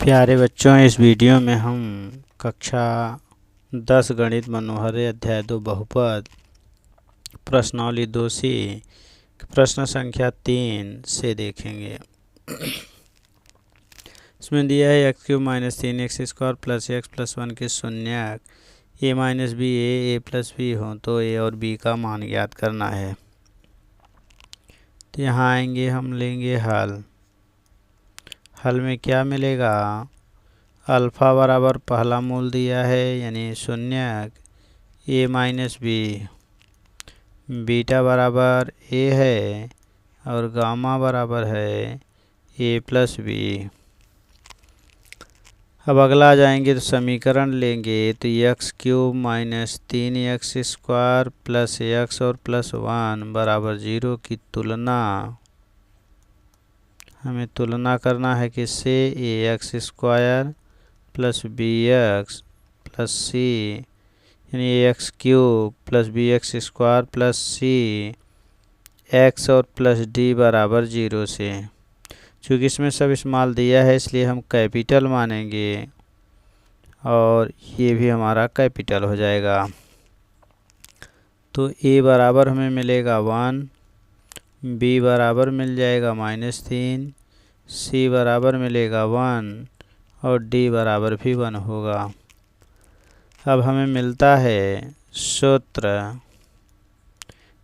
प्यारे बच्चों, इस वीडियो में हम कक्षा 10 गणित मनोहरे अध्याय 2 बहुपद प्रश्नावली 2 से प्रश्न संख्या 3 से देखेंगे। इसमें दिया है x³ - 3x² + x + 1 के शून्यक a - b a + b हो तो a और b का मान ज्ञात करना है। तो यहाँ आएंगे, हम लेंगे हल। हल में क्या मिलेगा? अल्फ़ा बराबर पहला मूल दिया है यानी शून्यक a - b, बीटा बराबर a है और गामा बराबर है a + b। अब अगला आ जाएंगे तो समीकरण लेंगे तो x³ - 3x² + x और +1 बराबर 0 की तुलना हमें करना है किससे? ax² + bx + c यानी ax³ + bx² + c x और +d बराबर 0 से। चूँकि इसमें सब इस्तेमाल दिया है इसलिए हम कैपिटल मानेंगे और ये भी हमारा कैपिटल हो जाएगा। तो a बराबर हमें मिलेगा 1, b बराबर मिल जाएगा -3, c बराबर मिलेगा 1 और d बराबर भी 1 होगा। अब हमें मिलता है सूत्र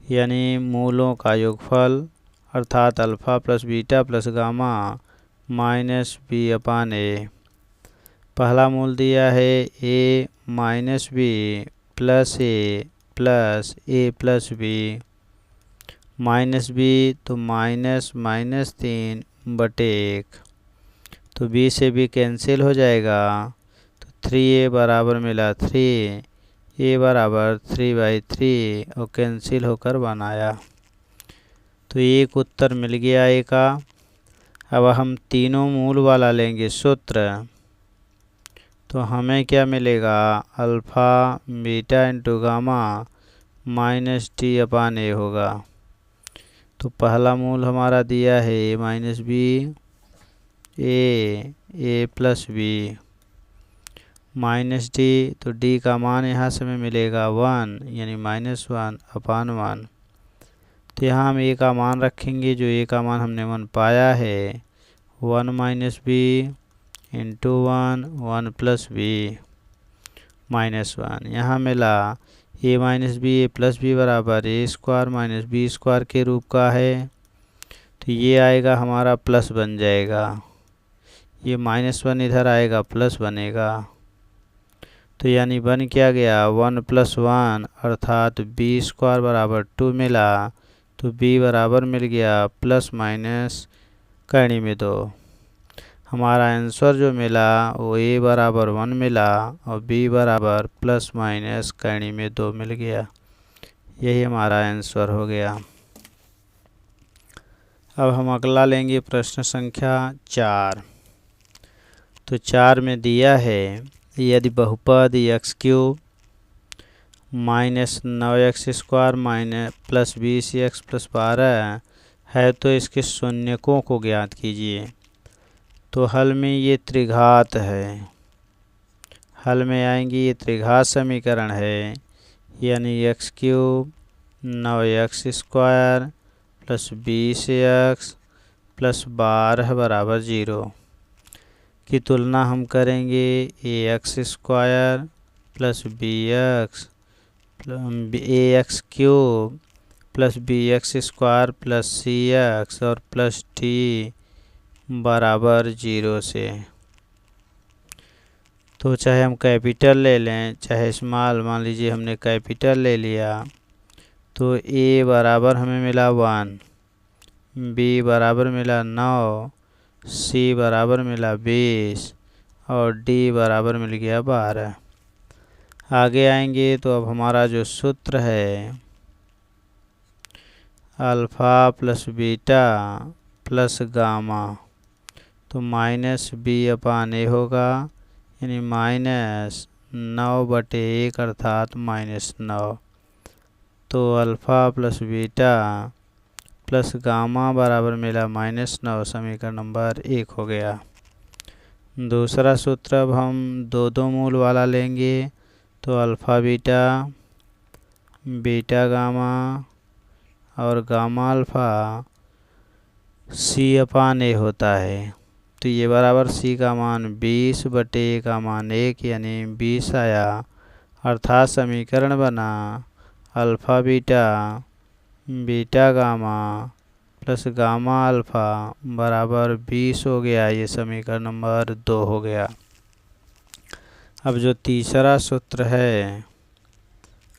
यानी मूलों का योगफल अर्थात अल्फ़ा + बीटा + गामा -b/a। पहला मूल दिया है a - b + a + a + b -b तो -3/1। तो b से b कैंसिल हो जाएगा तो 3a बराबर मिला 3, a बराबर 3/3 और कैंसिल होकर बनाया। तो एक उत्तर मिल गया a का। अब हम तीनों मूल वाला लेंगे सूत्र तो हमें क्या मिलेगा? अल्फ़ा बीटा × गामा -d/a होगा। तो पहला मूल हमारा दिया है a - b a + b -d तो d का मान यहाँ से हमें मिलेगा 1 यानी -1/1। तो यहाँ हम a का मान रखेंगे, जो a का मान हमने 1 पाया है 1 - b × 1 1 + b -1। यहाँ मिला a - b a + b बराबर a² - b² के रूप का है। तो ये आएगा हमारा प्लस बन जाएगा, ये -1 इधर आएगा प्लस बनेगा। तो यानी बन क्या गया? 1 + 1 अर्थात b² बराबर 2 मिला। तो b बराबर मिल गया ±2। हमारा आंसर जो मिला वो a बराबर 1 मिला और b बराबर ±2 मिल गया। यही हमारा आंसर हो गया। अब हम अगला लेंगे प्रश्न संख्या 4। तो 4 में दिया है यदि बहुपद x³ - 9x² + 20x + 12 है तो इसके शून्यकों को ज्ञात कीजिए। तो हल में ये त्रिघात है, हल में आएंगी ये त्रिघात समीकरण है यानी x³ - 9x² + 20x + 12 बराबर 0 की तुलना हम करेंगे ax² + bx ax³ + bx² + cx और +d बराबर 0 से। तो चाहे हम कैपिटल ले लें चाहे स्मॉल, मान लीजिए हमने कैपिटल ले लिया तो a बराबर हमें मिला 1, b बराबर मिला 9, c बराबर मिला 20 और d बराबर मिल गया 12। आगे आएंगे तो अब हमारा जो सूत्र है अल्फ़ा + बीटा + गामा तो -b/a होगा यानी -9/1 अर्थात -9। तो अल्फ़ा + बीटा + गामा बराबर मिला -9, समीकरण नंबर 1 हो गया। दूसरा सूत्र अब हम दो दो मूल वाला लेंगे, तो अल्फ़ा बीटा, बीटा गामा और गामा अल्फ़ा सी अपान ए होता है। तो ये बराबर सी का मान 20 बटे ए का मान 1 यानी 20 आया, अर्थात समीकरण बना alpha beta, beta gamma plus gamma alpha बराबर 20 हो गया। ये समीकरण नंबर 2 हो गया। अब जो तीसरा सूत्र है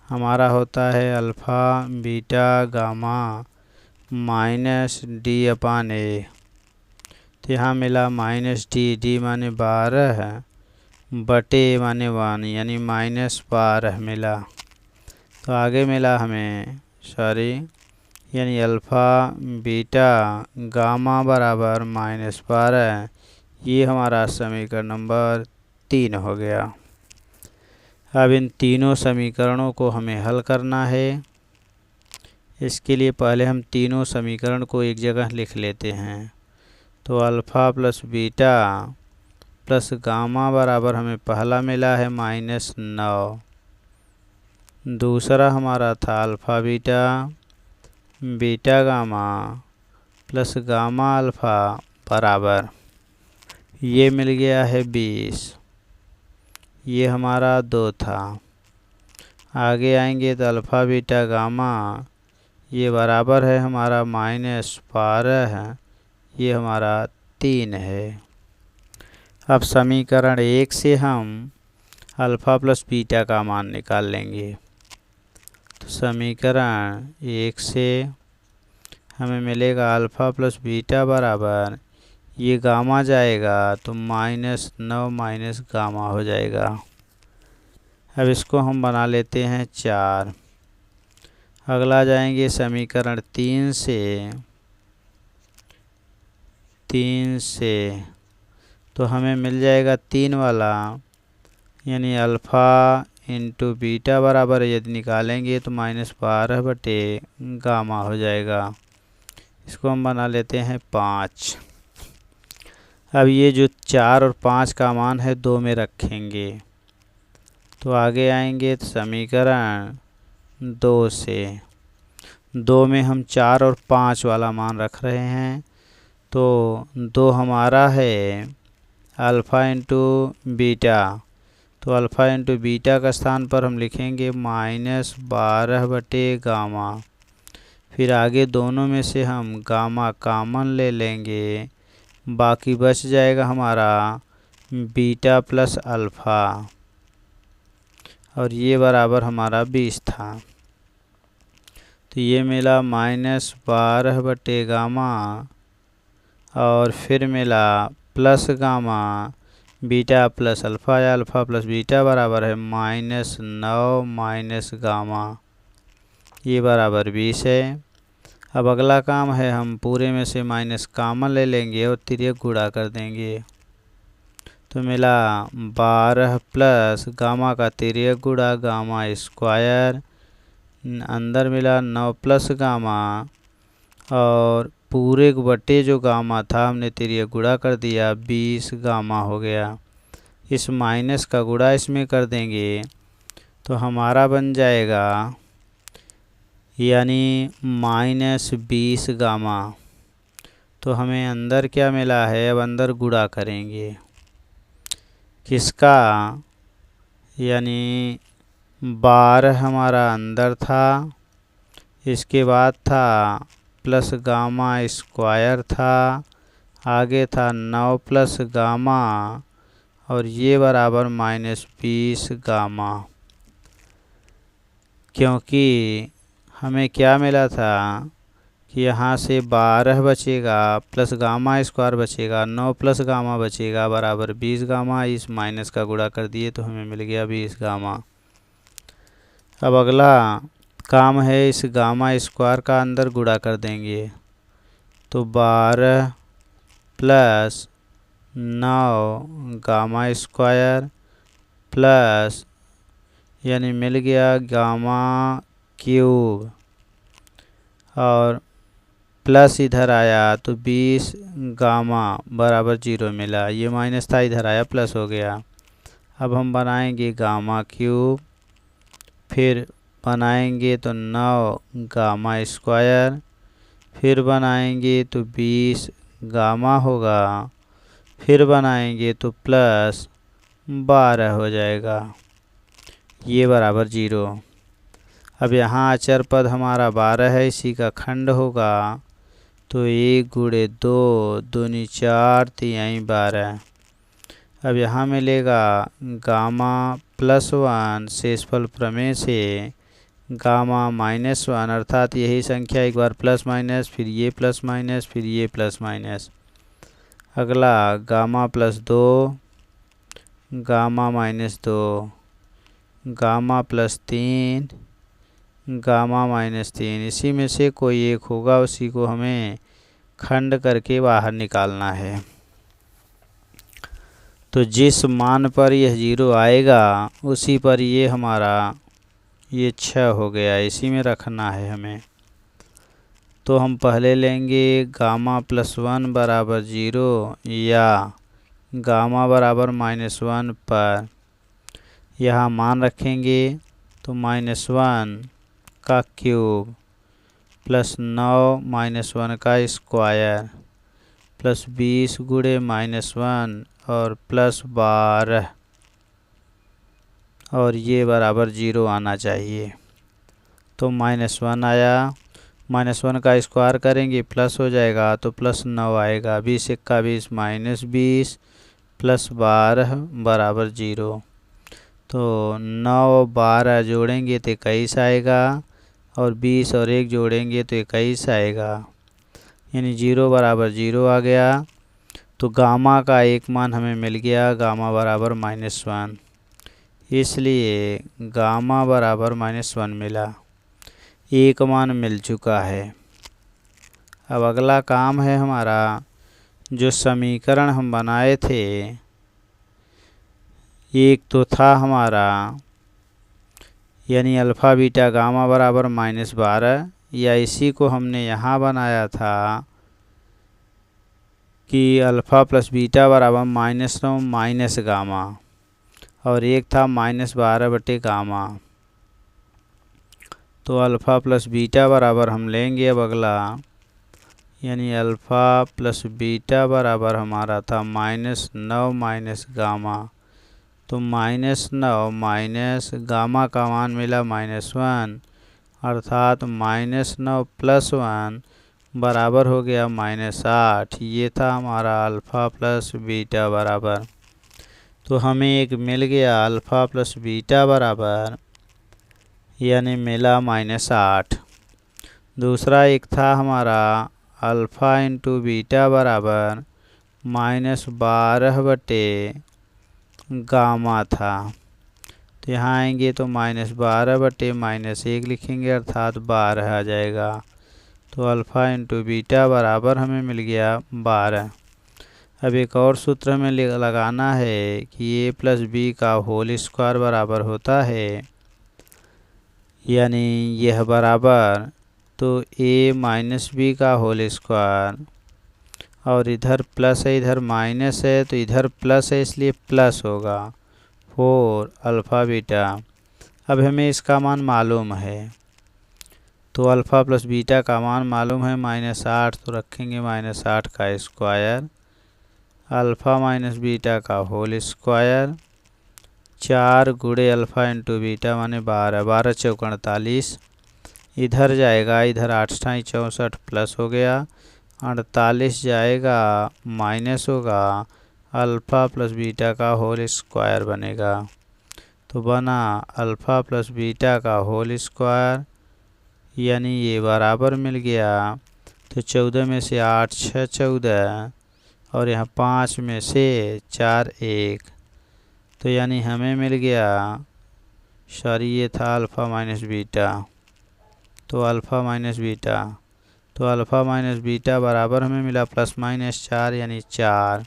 हमारा होता है alpha beta gamma minus D अपान ए। तो यहाँ मिला माइनस डी माने 12 बटे माने 1 यानी -12 मिला। तो आगे मिला हमें यानी अल्फ़ा बीटा गामा बराबर -12। ये हमारा समीकरण नंबर 3 हो गया। अब इन तीनों समीकरणों को हमें हल करना है। इसके लिए पहले हम तीनों समीकरण को एक जगह लिख लेते हैं। तो alpha plus beta plus gamma बराबर हमें पहला मिला है -9। दूसरा हमारा था alpha beta, beta gamma plus gamma alpha बराबर, ये मिल गया है 20। ये हमारा 2 था। आगे आएंगे तो अल्फ़ा बीटा गामा ये बराबर है हमारा -12, ये हमारा 3 है। अब समीकरण 1 से हम अल्फ़ा प्लस बीटा का मान निकाल लेंगे। तो समीकरण 1 से हमें मिलेगा अल्फ़ा प्लस बीटा बराबर, ये गामा जाएगा तो -9 माइनस गामा हो जाएगा। अब इसको हम बना लेते हैं 4। अगला जाएंगे समीकरण 3 से तो हमें मिल जाएगा 3 वाला, यानी अल्फ़ा इंटू बीटा बराबर यदि निकालेंगे तो -12 बटे गामा हो जाएगा। इसको हम बना लेते हैं 5। अब ये जो 4 और 5 का मान है 2 में रखेंगे। तो आगे आएंगे तो समीकरण 2 से 2 में हम 4 और 5 वाला मान रख रहे हैं। तो 2 हमारा है अल्फ़ा इंटू बीटा, तो अल्फ़ा इंटू बीटा का स्थान पर हम लिखेंगे -12 बटे गामा। फिर आगे दोनों में से हम गामा कॉमन ले लेंगे, बाकी बच जाएगा हमारा बीटा प्लस अल्फ़ा, और ये बराबर हमारा 20 था। तो ये मिला -12 बटे गामा और फिर मिला plus gamma beta plus alpha, या अल्फ़ा प्लस बीटा बराबर है -9 माइनस गामा, ये बराबर 20 है। अब अगला काम है हम पूरे में से माइनस कॉमन ले लेंगे और तिर्यक गुणा कर देंगे। तो मिला 12 प्लस गामा का तिर्यक गुणा गामा स्क्वायर, अंदर मिला 9 प्लस गामा और पूरे बटे जो गामा था हमने तिर्यक गुणा कर दिया, 20 गामा हो गया। इस माइनस का गुणा इसमें कर देंगे तो हमारा बन जाएगा यानी -20 गामा। तो हमें अंदर क्या मिला है, अब अंदर गुणा करेंगे किसका, यानी 12 हमारा अंदर था, इसके बाद था प्लस गामा स्क्वायर था, आगे था 9 प्लस गामा और ये बराबर -20 गामा। क्योंकि हमें क्या मिला था कि यहाँ से 12 बचेगा प्लस गामा स्क्वायर बचेगा, 9 प्लस गामा बचेगा बराबर 20 गामा। इस माइनस का गुणा कर दिए तो हमें मिल गया 20 गामा। अब अगला काम है इस गामा स्क्वायर का अंदर गुणा कर देंगे। तो 12 प्लस 9 गामा स्क्वायर प्लस यानी मिल गया गामा क्यूब और प्लस इधर आया तो 20 गामा बराबर 0 मिला। ये माइनस था, इधर आया प्लस हो गया। अब हम बनाएंगे गामा क्यूब, फिर बनाएंगे तो 9 गामा स्क्वायर, फिर बनाएंगे तो 20 गामा होगा, फिर बनाएंगे तो प्लस 12 हो जाएगा, ये बराबर 0। अब यहाँ अचर पद हमारा 12 है, इसी का खंड होगा तो 1 गुणे 2 दूनी 4 तिहाई 12। अब यहाँ मिलेगा गामा +1 शेषफल प्रमेय से गामा -1, अर्थात यही संख्या एक बार प्लस माइनस, फिर ये प्लस माइनस, फिर ये प्लस माइनस। अगला गामा +2 गामा -2 गामा +3 गामा -3, इसी में से कोई एक होगा, उसी को हमें खंड करके बाहर निकालना है। तो जिस मान पर यह 0 आएगा उसी पर ये हमारा ये 6 हो गया, इसी में रखना है हमें। तो हम पहले लेंगे गामा +1 बराबर 0 या गामा बराबर -1 पर यहाँ मान रखेंगे तो -1 का क्यूब प्लस 9 -1 का स्क्वायर प्लस 20 गुणे -1 और प्लस 12 और ये बराबर 0 आना चाहिए। तो -1 आया, -1 का स्क्वायर करेंगे प्लस हो जाएगा तो प्लस 9 आएगा, 20 एक्का 20 -20 प्लस 12 बराबर 0। तो 9 12 जोड़ेंगे तो 21 आएगा और 20 और 1 जोड़ेंगे तो 21 आएगा, यानी 0 बराबर 0 आ गया। तो गामा का एक मान हमें मिल गया, गामा बराबर -1, इसलिए गामा बराबर -1 मिला, एक मान मिल चुका है। अब अगला काम है हमारा, जो समीकरण हम बनाए थे, एक तो था हमारा यानी अल्फ़ा बीटा गामा बराबर -12, या इसी को हमने यहाँ बनाया था कि अल्फ़ा प्लस बीटा बराबर -9 माइनस गामा, और एक था -12 बटे गामा। तो अल्फ़ा प्लस बीटा बराबर हम लेंगे अब अगला, यानी अल्फ़ा प्लस बीटा बराबर हमारा था -9 माइनस गामा। तो -9 माइनस गामा का मान मिला -1, अर्थात -9 + 1 बराबर हो गया -8। ये था हमारा अल्फ़ा प्लस बीटा बराबर। तो हमें एक मिल गया अल्फ़ा प्लस बीटा बराबर, यानी मिला -8। दूसरा एक था हमारा अल्फ़ा इंटू बीटा बराबर -12 बटे गामा था। तो यहाँ आएंगे तो -12 बटे -1 लिखेंगे, अर्थात 12 आ जाएगा। तो अल्फ़ा इंटू बीटा बराबर हमें मिल गया 12। अब एक और सूत्र हमें लगाना है कि a प्लस बी का होल स्क्वायर बराबर होता है, यानी यह बराबर तो a माइनस बी का होल स्क्वायर, और इधर प्लस है इधर माइनस है, तो इधर प्लस है इसलिए प्लस होगा 4 अल्फ़ा बीटा। अब हमें इसका मान मालूम है, तो अल्फ़ा प्लस बीटा का मान मालूम है -8, तो रखेंगे -8 का स्क्वायर अल्फ़ा माइनस बीटा का होल स्क्वायर 4 गुणे अल्फ़ा इंटू बीटा माने 12, 12 चौक 48, इधर जाएगा, इधर 8 × 64 प्लस हो गया, 48 जाएगा माइनस होगा, अल्फ़ा प्लस बीटा का होल स्क्वायर बनेगा। तो बना अल्फ़ा प्लस बीटा का होल स्क्वायर, यानी ये बराबर मिल गया। तो 14 में से 8 6 14 और यहाँ 5 में से 4 1, तो यानी हमें मिल गया, सॉरी ये था अल्फ़ा माइनस बीटा, तो अल्फ़ा माइनस बीटा, तो अल्फ़ा माइनस बीटा बराबर हमें मिला ±4 यानी 4।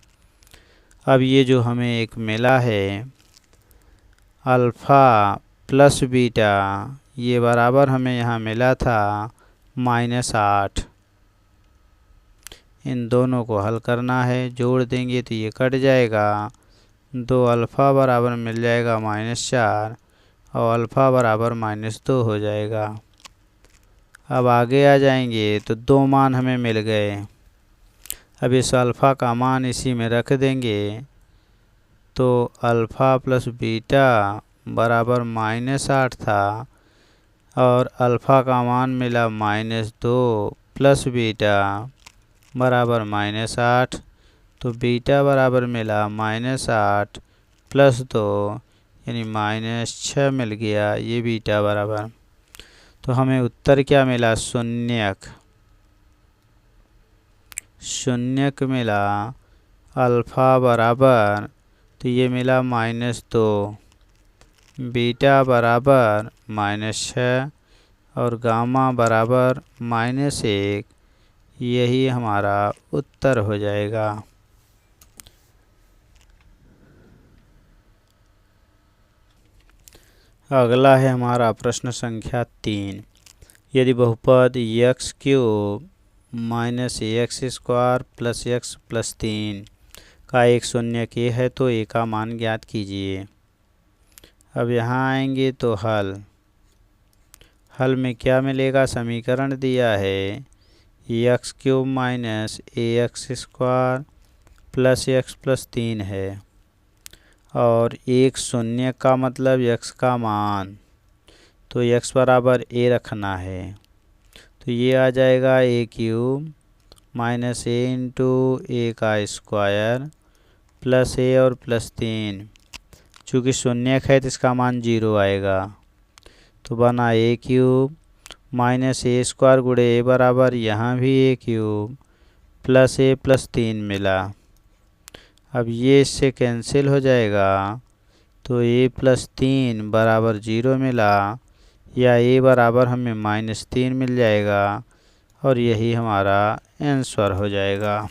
अब ये जो हमें एक मिला है अल्फ़ा प्लस बीटा, ये बराबर हमें यहाँ मिला था -8। इन दोनों को हल करना है, जोड़ देंगे तो ये कट जाएगा। 2 अल्फ़ा बराबर मिल जाएगा -4 और अल्फ़ा बराबर -2 हो जाएगा। अब आगे आ जाएंगे तो 2 मान हमें मिल गए। अब इस अल्फ़ा का मान इसी में रख देंगे तो अल्फ़ा प्लस बीटा बराबर -8 था और अल्फ़ा का मान मिला -2 प्लस बीटा बराबर -8, तो बीटा बराबर मिला -8 प्लस 2 यानी -6 मिल गया। ये बीटा बराबर, तो हमें उत्तर क्या मिला? शून्यक मिला। अल्फ़ा बराबर, तो ये मिला -2, बीटा बराबर -6 और गामा बराबर -1। यही हमारा उत्तर हो जाएगा। अगला है हमारा प्रश्न संख्या 3। यदि बहुपद x³ -ax² + x + 3 का एक शून्यक है तो a का मान ज्ञात कीजिए। अब यहाँ आएंगे तो हल में क्या मिलेगा? समीकरण दिया है x³ -ax² + x + 3 है और एक शून्य का मतलब x का मान, तो x बराबर a रखना है। तो ये आ जाएगा a³ -a × a² + a और +3। चूँकि शून्यक है तो इसका मान 0 आएगा, तो बना a³ -a² × a बराबर यहाँ भी a³ + a + 3 मिला। अब ये इससे कैंसिल हो जाएगा तो a + 3 बराबर 0 मिला, या a बराबर हमें -3 मिल जाएगा और यही हमारा आंसर हो जाएगा।